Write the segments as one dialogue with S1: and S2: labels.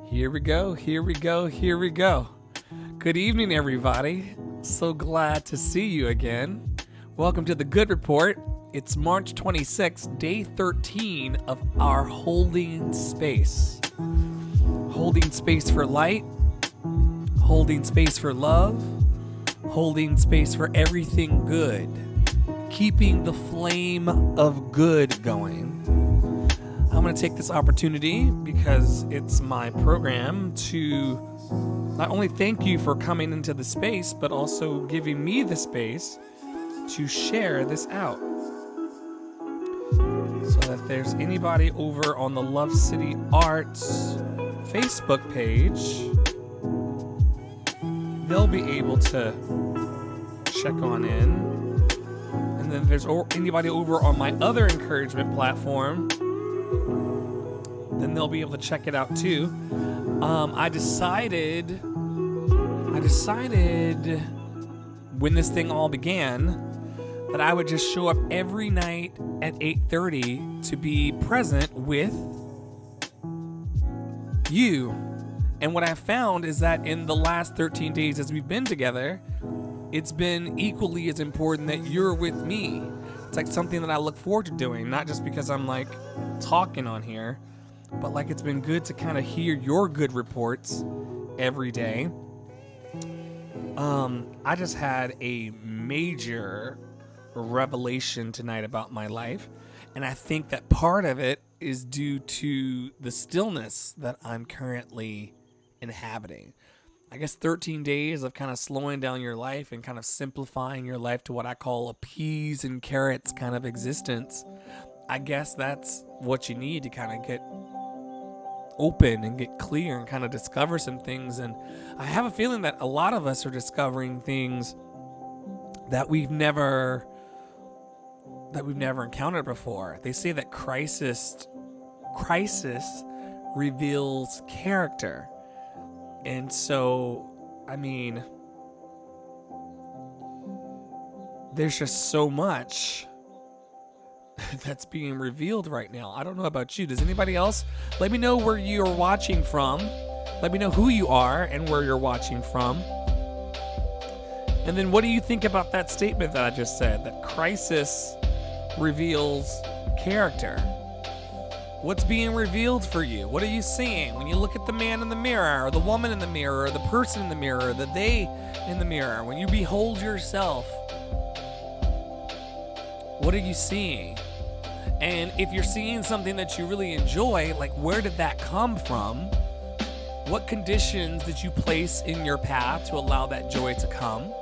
S1: Here we go, here we go, here we go. Good evening, everybody. So glad to see you again. Welcome to the Good Report. It's March 26th, day 13 of our holding space. Holding space for light, holding space for love, holding space for everything good, keeping the flame of good going. I'm going to take this opportunity because it's my program to not only thank you for coming into the space, but also giving me the space to share this out. So that if there's anybody over on the Love City Arts Facebook page, they'll be able to check on in. And then if there's anybody over on my other encouragement platform, then they'll be able to check it out too. I decided when this thing all began that I would just show up every night at 8:30 to be present with you. And what I found is that in the last 13 days as we've been together, it's been equally as important that you're with me. It's like something that I look forward to doing, not just because I'm like talking on here, but like it's been good to kind of hear your good reports every day. I just had a major revelation tonight about my life, and I think that part of it is due to the stillness that I'm currently inhabiting. I guess 13 days of kind of slowing down your life and kind of simplifying your life to what I call a peas and carrots kind of existence. I guess that's what you need to kind of get open and get clear and kind of discover some things. And I have a feeling that a lot of us are discovering things that we've never encountered before. They say that crisis reveals character. And so, I mean, there's just so much that's being revealed right now. I don't know about you. Does anybody else? Let me know where you're watching from. Let me know who you are and where you're watching from. And then what do you think about that statement that I just said, that crisis reveals character? What's being revealed for you? What are you seeing when you look at the man in the mirror, or the woman in the mirror, or the person in the mirror, the they in the mirror? When you behold yourself, what are you seeing? And if you're seeing something that you really enjoy, like where did that come from? What conditions did you place in your path to allow that joy to come?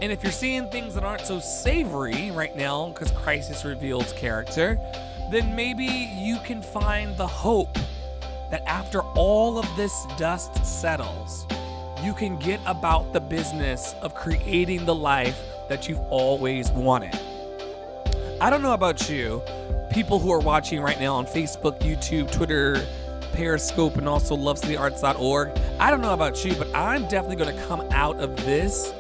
S1: And if you're seeing things that aren't so savory right now because crisis reveals character, then maybe you can find the hope that after all of this dust settles, you can get about the business of creating the life that you've always wanted. I don't know about you, people who are watching right now on Facebook, YouTube, Twitter, Periscope, and also lovecityarts.org. I don't know about you, but I'm definitely going to come out of this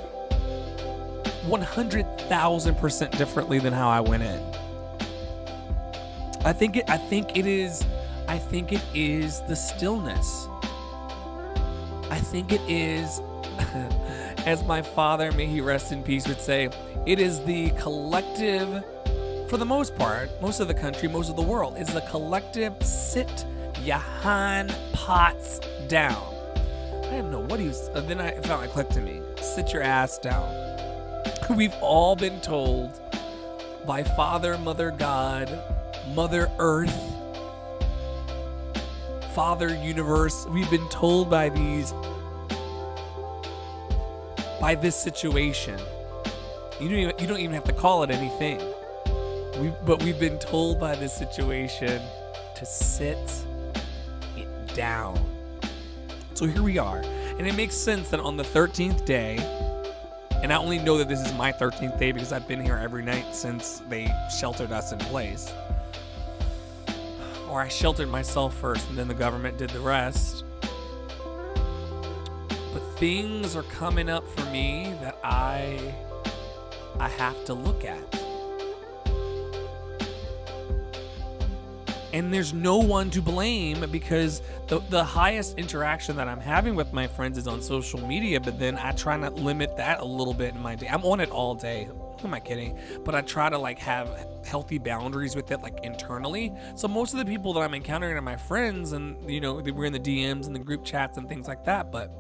S1: 100,000% differently than how I went in. I think it is the stillness. I think it is, as my father, may he rest in peace, would say, it is the collective, for the most part, most of the country, most of the world, is the collective sit yahan pots down. I didn't know what he was, then I felt it clicked to me. Sit your ass down. We've all been told by Father, Mother God, Mother Earth, Father Universe, we've been told by this situation. You don't even have to call it anything. But we've been told by this situation to sit it down. So here we are. And it makes sense that on the 13th day, and I only know that this is my 13th day because I've been here every night since they sheltered us in place. Or I sheltered myself first and then the government did the rest. But things are coming up for me that I have to look at. And there's no one to blame, because the highest interaction that I'm having with my friends is on social media, but then I try to limit that a little bit in my day. I'm on it all day. Who am I kidding? But I try to like have healthy boundaries with it, like internally. So most of the people that I'm encountering are my friends, and we're in the DMs and the group chats and things like that. But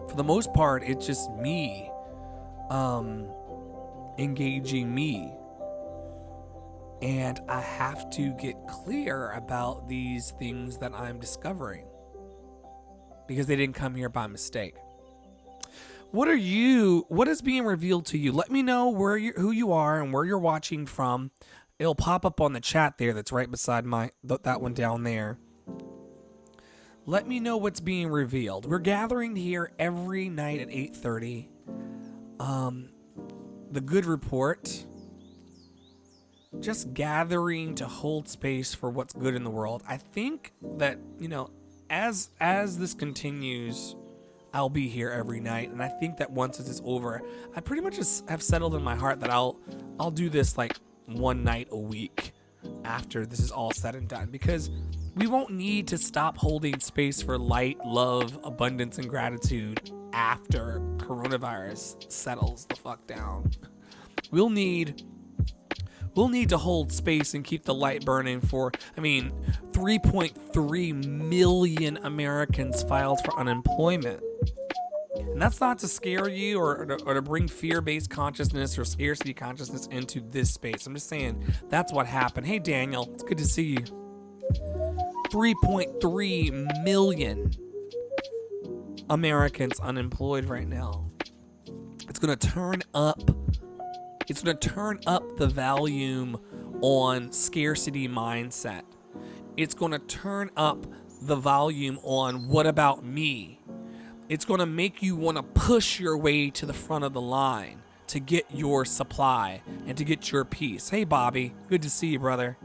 S1: for the most part, it's just me engaging me. And I have to get clear about these things that I'm discovering, because they didn't come here by mistake. What is being revealed to you? Let me know who you are and where you're watching from. It'll pop up on the chat there that's right beside that one down there. Let me know what's being revealed. We're gathering here every night at 8:30. The Good Report. Just gathering to hold space for what's good in the world. I think that, as this continues, I'll be here every night. And I think that once this is over, I pretty much just have settled in my heart that I'll do this like one night a week after this is all said and done, because we won't need to stop holding space for light, love, abundance, and gratitude after coronavirus settles the fuck down. We'll need to hold space and keep the light burning for, 3.3 million Americans filed for unemployment. And that's not to scare you or to bring fear-based consciousness or scarcity consciousness into this space. I'm just saying that's what happened. Hey, Daniel, it's good to see you. 3.3 million Americans unemployed right now. It's going to turn up the volume on scarcity mindset. It's going to turn up the volume on what about me. It's going to make you want to push your way to the front of the line to get your supply and to get your piece. Hey, Bobby, good to see you, brother.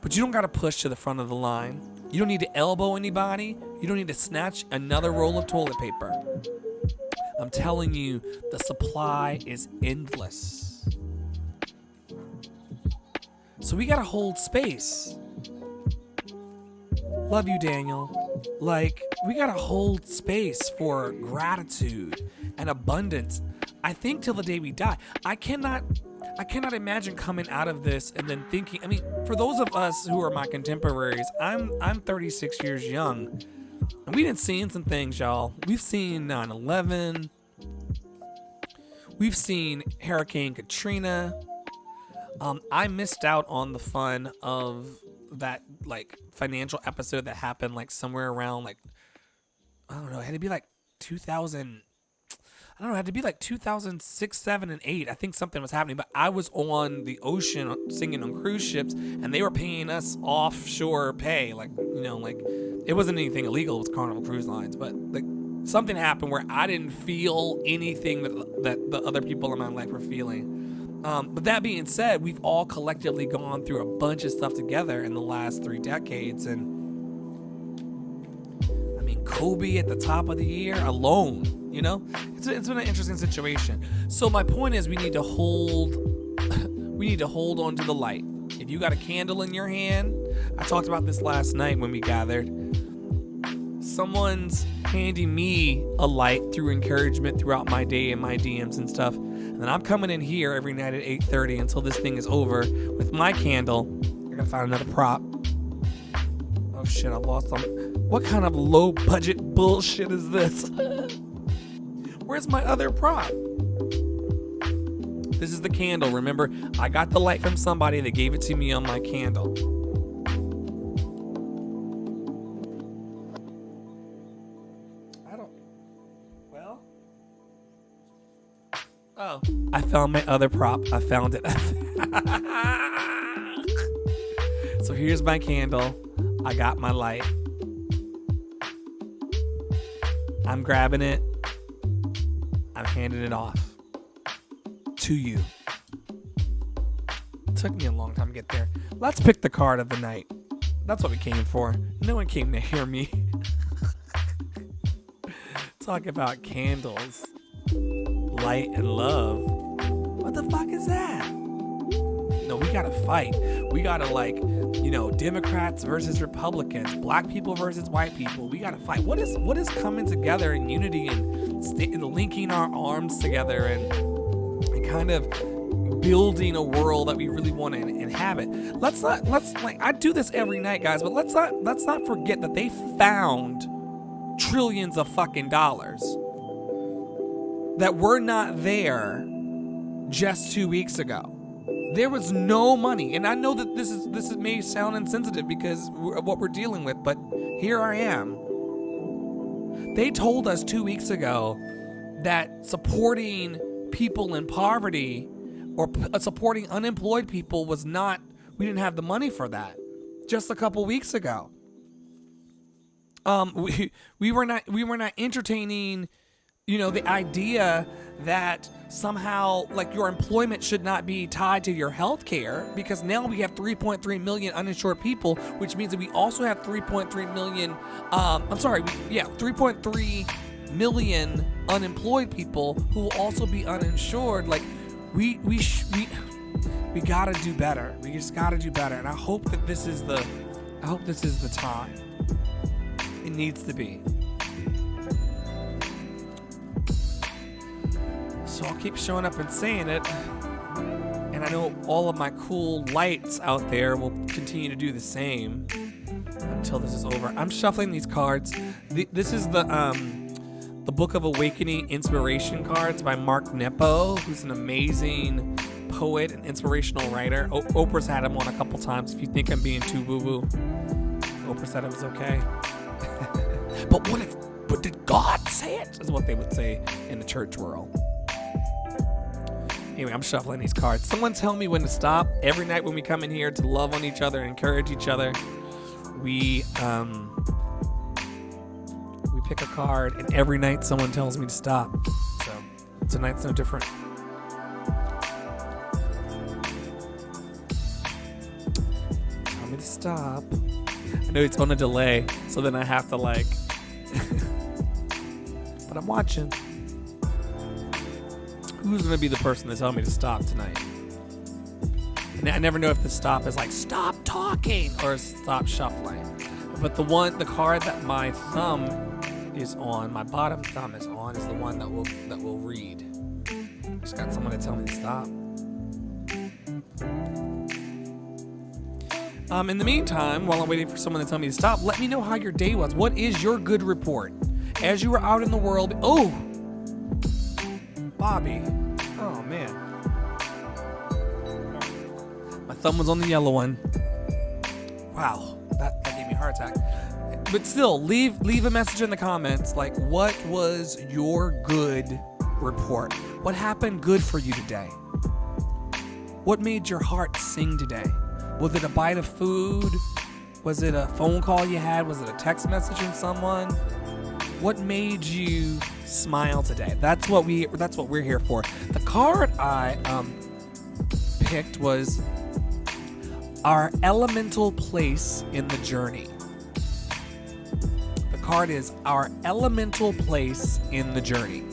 S1: But you don't got to push to the front of the line. You don't need to elbow anybody. You don't need to snatch another roll of toilet paper. I'm telling you, the supply is endless. So we gotta hold space. Love you, Daniel. We gotta hold space for gratitude and abundance. I think till the day we die. I cannot imagine coming out of this and then thinking, for those of us who are my contemporaries, I'm 36 years young. And we done seen some things, y'all. We've seen 9/11. We've seen Hurricane Katrina. I missed out on the fun of that financial episode that happened somewhere around I don't know, it had to be 2000. I don't know, it had to be 2006, 7, and 8. I think something was happening, but I was on the ocean singing on cruise ships, and they were paying us offshore pay. It wasn't anything illegal. It was Carnival Cruise Lines, but something happened where I didn't feel anything that the other people in my life were feeling. But that being said, we've all collectively gone through a bunch of stuff together in the last 3 decades, and Kobe at the top of the year alone, it's been an interesting situation. So my point is, we need to hold on to the light. If you got a candle in your hand, I talked about this last night when we gathered. Someone's handing me a light through encouragement throughout my day and my DMs and stuff. And then I'm coming in here every night at 8:30 until this thing is over with my candle. I gotta find another prop. Oh shit, I lost them. What kind of low budget bullshit is this? Where's my other prop? This is the candle. Remember, I got the light from somebody. They gave it to me on my candle. Oh, I found my other prop. I found it. So here's my candle. I got my light. I'm grabbing it. I'm handing it off to you. It took me a long time to get there. Let's pick the card of the night. That's what we came for. No one came to hear me talk about candles, light, and love. What the fuck is that? No, we gotta fight. We gotta Democrats versus Republicans, black people versus white people. We gotta fight. What is coming together in unity and linking our arms together and kind of building a world that we really want to inhabit. I do this every night, guys, but let's not forget that they found trillions of fucking dollars that were not there just 2 weeks ago. There was no money, and I know that this may sound insensitive because of what we're dealing with, but here I am. They told us 2 weeks ago that supporting people in poverty or supporting unemployed people we didn't have the money for that just a couple weeks ago. We were not entertaining, the idea that somehow your employment should not be tied to your health care, because now we have 3.3 million uninsured people, which means that we also have 3.3 million unemployed people who will also be uninsured. We gotta do better. We just gotta do better, and I hope this is the time. It needs to be. So I'll keep showing up and saying it, and I know all of my cool lights out there will continue to do the same until this is over. I'm shuffling these cards. This is the Book of Awakening Inspiration cards by Mark Nepo, who's an amazing poet and inspirational writer. Oprah's had him on a couple times. If you think I'm being too woo-woo, Oprah said it was okay. But did God say it? Is what they would say in the church world. Anyway, I'm shuffling these cards. Someone tell me when to stop. Every night when we come in here to love on each other, encourage each other, we pick a card, and every night someone tells me to stop. So tonight's no different. Tell me to stop. I know it's on a delay, so then I have to but I'm watching. Who's going to be the person to tell me to stop tonight? And I never know if the stop is stop talking or stop shuffling. But the card that my thumb is on, my bottom thumb is on, is the one that will read. Just got someone to tell me to stop. In the meantime, while I'm waiting for someone to tell me to stop, let me know how your day was. What is your good report? As you were out in the world, Bobby. Oh, man. My thumb was on the yellow one. Wow, that gave me a heart attack. But still, leave a message in the comments. What was your good report? What happened good for you today? What made your heart sing today? Was it a bite of food? Was it a phone call you had? Was it a text message from someone? What made you smile today? That's what we're here for. The card I picked was our elemental place in the journey. The card is our elemental place in the journey.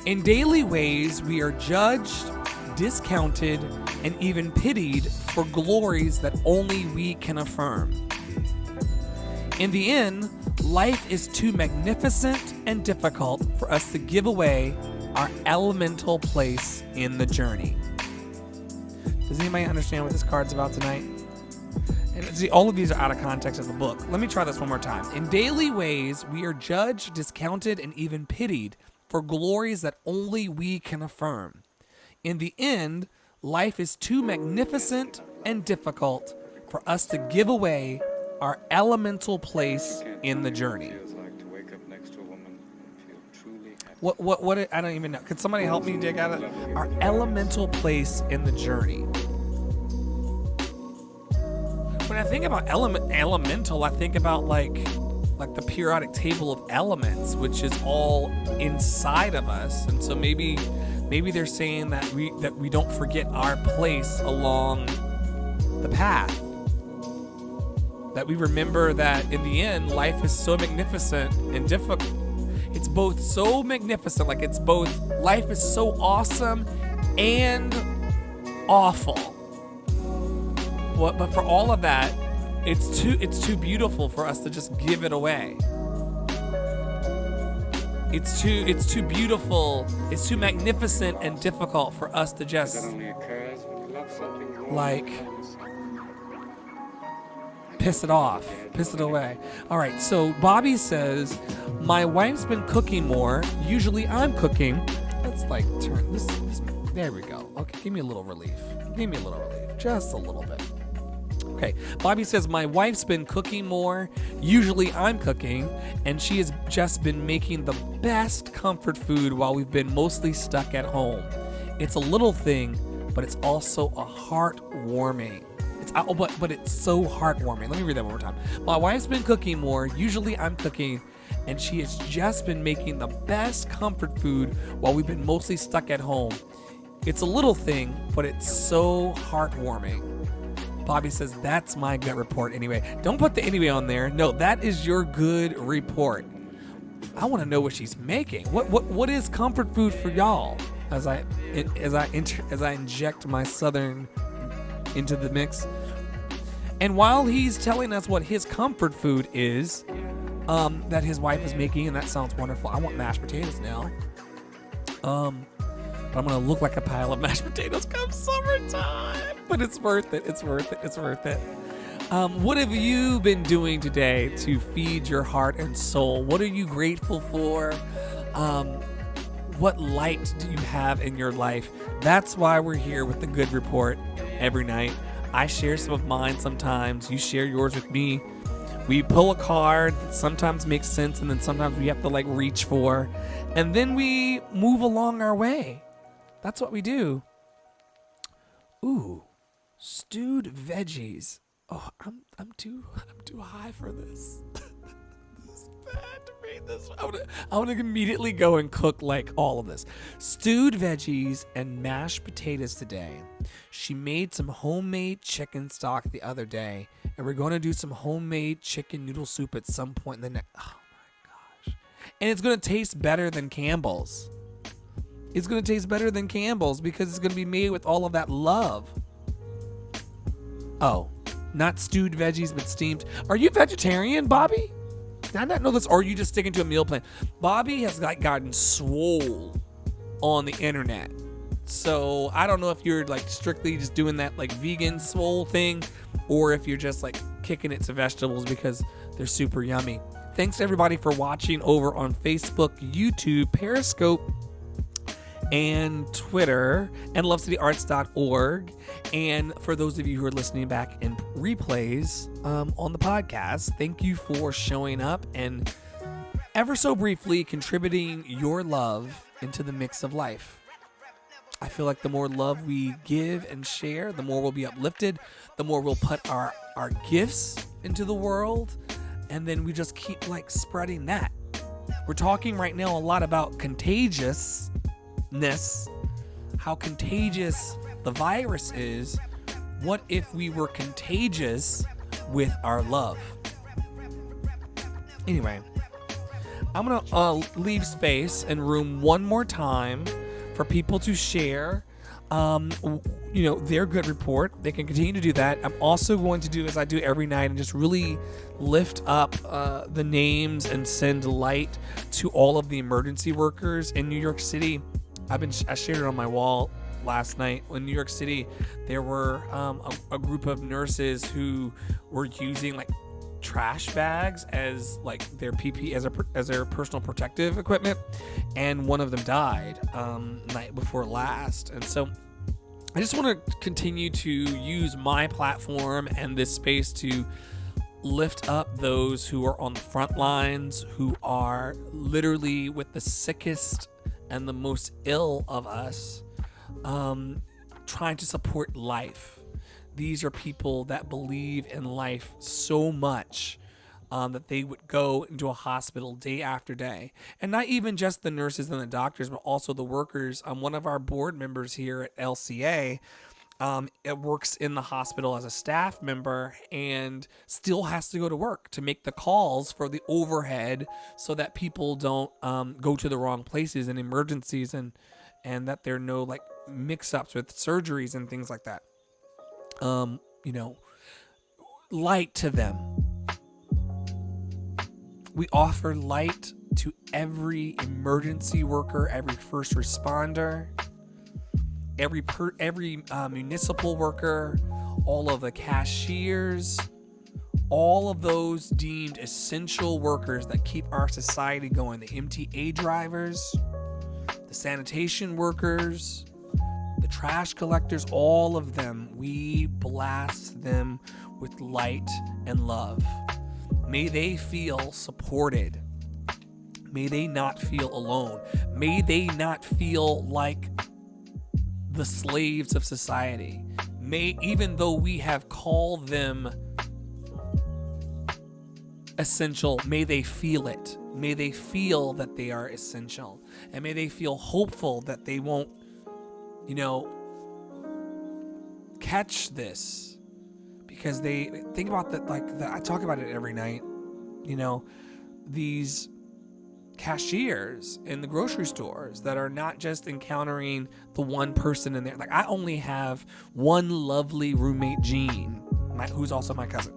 S1: In daily ways, we are judged, discounted, and even pitied for glories that only we can affirm. In the end, life is too magnificent and difficult for us to give away our elemental place in the journey. Does anybody understand what this card's about tonight? And see, all of these are out of context of the book. Let me try this one more time. In daily ways, we are judged, discounted, and even pitied for glories that only we can affirm. In the end, life is too magnificent and difficult for us to give away our elemental place in the journey. What I don't even know. Could somebody help me dig out of our elemental place in the journey? When I think about elemental, I think about like the periodic table of elements, which is all inside of us. And so maybe they're saying that we don't forget our place along the path. That we remember that in the end, life is so magnificent and difficult. It's both so magnificent, life is so awesome and awful. but for all of that, it's too beautiful for us to just give it away. It's too beautiful. It's too magnificent and difficult for us to just like piss it off, piss it away. All right, so Bobby says, my wife's been cooking more. Usually I'm cooking. Let's like turn this. There we go. Okay, give me a little relief. Give me a little relief. Just a little bit. Okay, Bobby says, my wife's been cooking more. Usually I'm cooking, and she has just been making the best comfort food while we've been mostly stuck at home. It's a little thing, but it's also a heartwarming. But it's so heartwarming. Let me read that one more time. My wife's been cooking more. Usually I'm cooking, and she has just been making the best comfort food while we've been mostly stuck at home. It's a little thing, but it's so heartwarming. Bobby says, that's my gut report anyway. Don't put the anyway on there. No, that is your good report. I want to know what she's making. What is comfort food for y'all? As I inject my Southern into the mix. And while he's telling us what his comfort food is, that his wife is making, and that sounds wonderful. I want mashed potatoes now. But I'm gonna look like a pile of mashed potatoes come summertime. But it's worth it. It's worth it. It's worth it. What have you been doing today to feed your heart and soul? What are you grateful for? What light do you have in your life? That's why we're here with the Good Report every night. I share some of mine sometimes. You share yours with me. We pull a card that sometimes makes sense, and then sometimes we have to like reach for, and then we move along our way. That's what we do. Ooh, stewed veggies. Oh, I'm too high for this. This is bad to read this. I want to immediately go and cook like all of this. Stewed veggies and mashed potatoes today. She made some homemade chicken stock the other day, and we're going to do some homemade chicken noodle soup at some point in the next. Oh my gosh! And it's going to taste better than Campbell's. It's going to taste better than Campbell's because it's going to be made with all of that love. Oh, not stewed veggies, but steamed. Are you vegetarian, Bobby? Did I not know this? Or are you just sticking to a meal plan? Bobby has gotten swole on the internet. So I don't know if you're like strictly just doing that like vegan swole thing, or if you're just like kicking it to vegetables because they're super yummy. Thanks to everybody for watching over on Facebook, YouTube, Periscope, and Twitter, and lovecityarts.org. And for those of you who are listening back in replays on the podcast, thank you for showing up and ever so briefly contributing your love into the mix of life. I feel like the more love we give and share, the more we'll be uplifted, the more we'll put our gifts into the world, and then we just keep like spreading that. We're talking right now a lot about contagiousness, how contagious the virus is. What if we were contagious with our love? Anyway, I'm gonna leave space and room one more time for people to share their good report. They can continue to do that. I'm also going to do, as I do every night, and just really lift up the names and send light to all of the emergency workers in New York City. I shared it on my wall last night. In New York City, there were a group of nurses who were using like trash bags as like their PP as their personal protective equipment, and one of them died night before last. And so I just want to continue to use my platform and this space to lift up those who are on the front lines, who are literally with the sickest and the most ill of us, trying to support life. These are people that believe in life so much that they would go into a hospital day after day. And not even just the nurses and the doctors, but also the workers. One of our board members here at LCA, it works in the hospital as a staff member and still has to go to work to make the calls for the overhead so that people don't go to the wrong places in emergencies, and that there are no like mix-ups with surgeries and things like that. light to them. We offer light to every emergency worker, every first responder, every municipal worker, all of the cashiers, all of those deemed essential workers that keep our society going, the MTA drivers, the sanitation workers, the trash collectors, all of them, we blast them with light and love. May they feel supported. May they not feel alone. May they not feel like the slaves of society. Even though we have called them essential, may they feel it. May they feel that they are essential. And may they feel hopeful that they won't, catch this. Because they think about that, I talk about it every night. These cashiers in the grocery stores that are not just encountering the one person in there. Like, I only have one lovely roommate, Jean, who's also my cousin,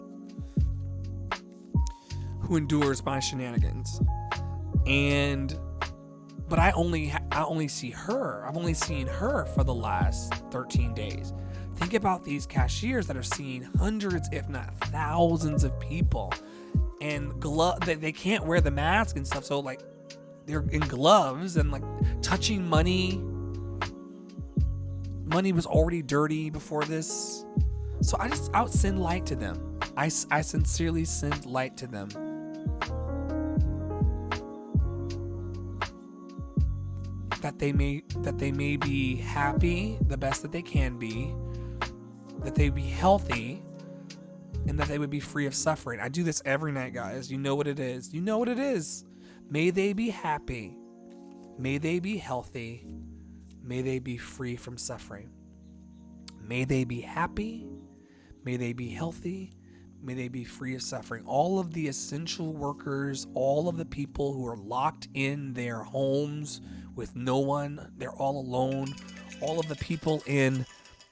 S1: who endures my shenanigans. But I only see her. I've only seen her for the last 13 days. Think about these cashiers that are seeing hundreds, if not thousands of people, and they can't wear the mask and stuff. So they're in gloves and touching money. Money was already dirty before this. So I would send light to them. I sincerely send light to them. That they may be happy the best that they can be, that they be healthy, and that they would be free of suffering. I do this every night, guys. You know what it is. You know what it is. May they be happy. May they be healthy. May they be free from suffering. May they be happy. May they be healthy. May they be free of suffering. All of the essential workers, all of the people who are locked in their homes with no one, they're all alone. All of the people in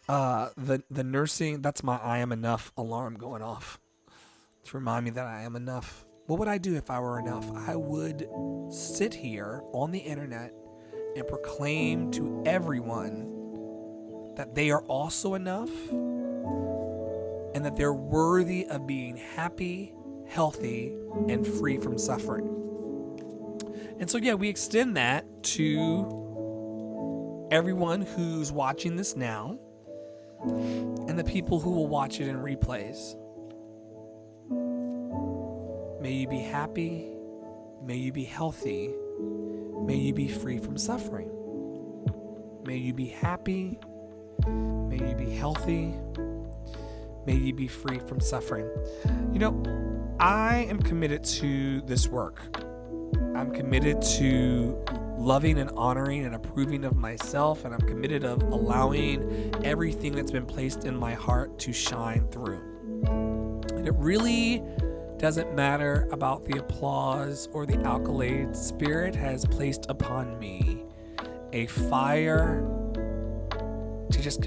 S1: the nursing, that's my I am enough alarm going off to remind me that I am enough. What would I do if I were enough? I would sit here on the internet and proclaim to everyone that they are also enough and that they're worthy of being happy, healthy, and free from suffering. And so, we extend that to everyone who's watching this now and the people who will watch it in replays. May you be happy. May you be healthy. May you be free from suffering. May you be happy. May you be healthy. May you be free from suffering. I am committed to this work. I'm committed to loving and honoring and approving of myself, and I'm committed of allowing everything that's been placed in my heart to shine through. And it really doesn't matter about the applause or the accolades. Spirit has placed upon me a fire to just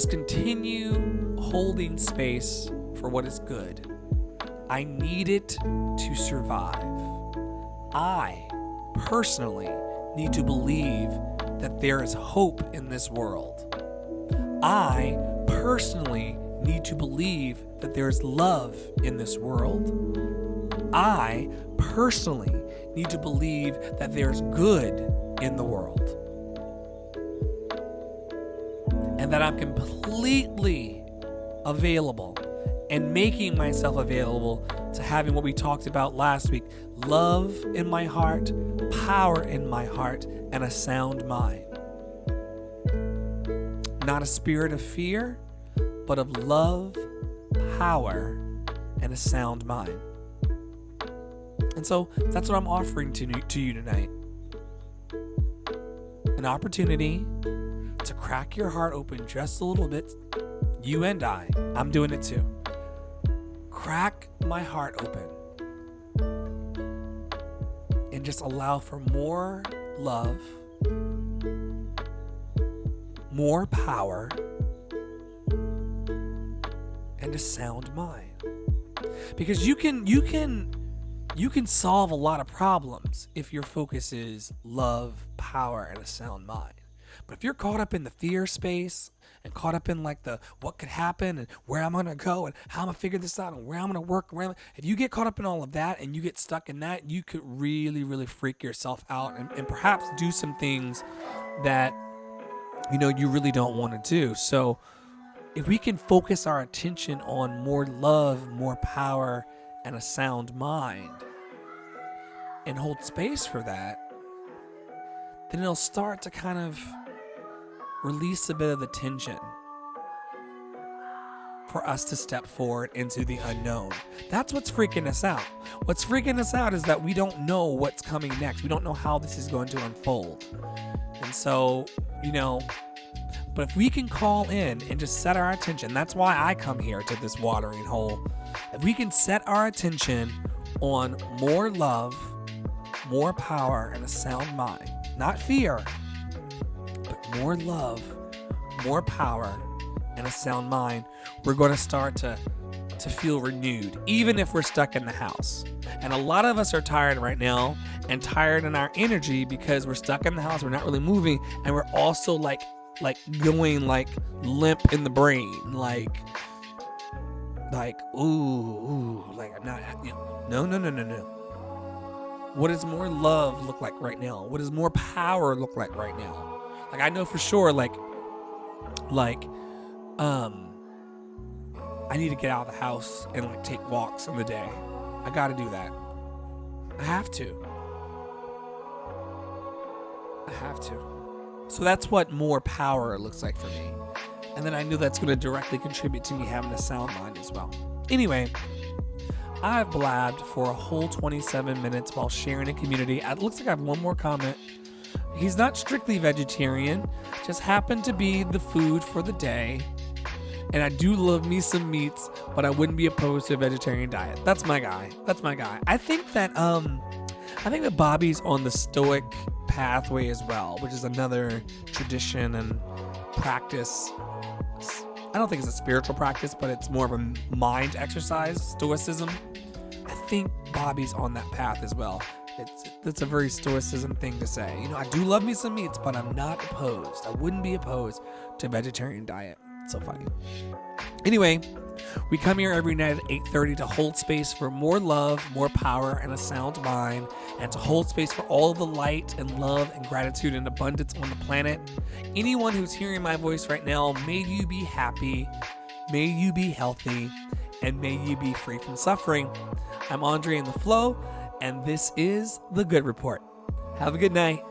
S1: continue holding space for what is good. I need it to survive. I personally need to believe that there is hope in this world. I personally need to believe that there is love in this world. I personally need to believe that there's good in the world. And that I'm completely available and making myself available to having what we talked about last week: love in my heart, power in my heart, and a sound mind. Not a spirit of fear, but of love, power, and a sound mind. And so that's what I'm offering to you tonight. An opportunity to crack your heart open just a little bit. You and I'm doing it too. Crack my heart open and just allow for more love, more power, and a sound mind. Because you can solve a lot of problems if your focus is love, power, and a sound mind. But if you're caught up in the fear space and caught up in like the what could happen and where I'm gonna go and how I'm gonna figure this out and where I'm gonna work, if you get caught up in all of that and you get stuck in that, you could really, really freak yourself out and perhaps do some things that you really don't want to do. So if we can focus our attention on more love, more power, and a sound mind, and hold space for that, then it'll start to kind of release a bit of the tension for us to step forward into the unknown. That's what's freaking us out. What's freaking us out is that we don't know what's coming next. We don't know how this is going to unfold. And so, but if we can call in and just set our attention, that's why I come here to this watering hole. If we can set our attention on more love, more power, and a sound mind, not fear, but more love, more power, and a sound mind, we're going to start to feel renewed, even if we're stuck in the house. And a lot of us are tired right now and tired in our energy because we're stuck in the house, we're not really moving, and we're also like going like limp in the brain, like ooh, like I'm not, no. What does more love look like right now? What does more power look like right now? Like I know for sure, I need to get out of the house and like take walks in the day. I got to do that. I have to. So that's what more power looks like for me. And then I knew that's going to directly contribute to me having a sound mind as well. Anyway, I've blabbed for a whole 27 minutes while sharing a community. It looks like I have one more comment. He's not strictly vegetarian, just happened to be the food for the day. And I do love me some meats, but I wouldn't be opposed to a vegetarian diet. That's my guy. I think that Bobby's on the Stoic pathway as well, which is another tradition and practice. I don't think it's a spiritual practice, but it's more of a mind exercise, Stoicism. I think Bobby's on that path as well. That's a very Stoicism thing to say. I do love me some meats, but I'm not opposed. I wouldn't be opposed to a vegetarian diet. So funny. Anyway, we come here every night at 8:30 to hold space for more love, more power, and a sound mind, and to hold space for all of the light and love and gratitude and abundance on the planet. Anyone who's hearing my voice right now, may you be happy, may you be healthy, and may you be free from suffering. I'm Andre in the Flow, and this is The Good Report. Have a good night.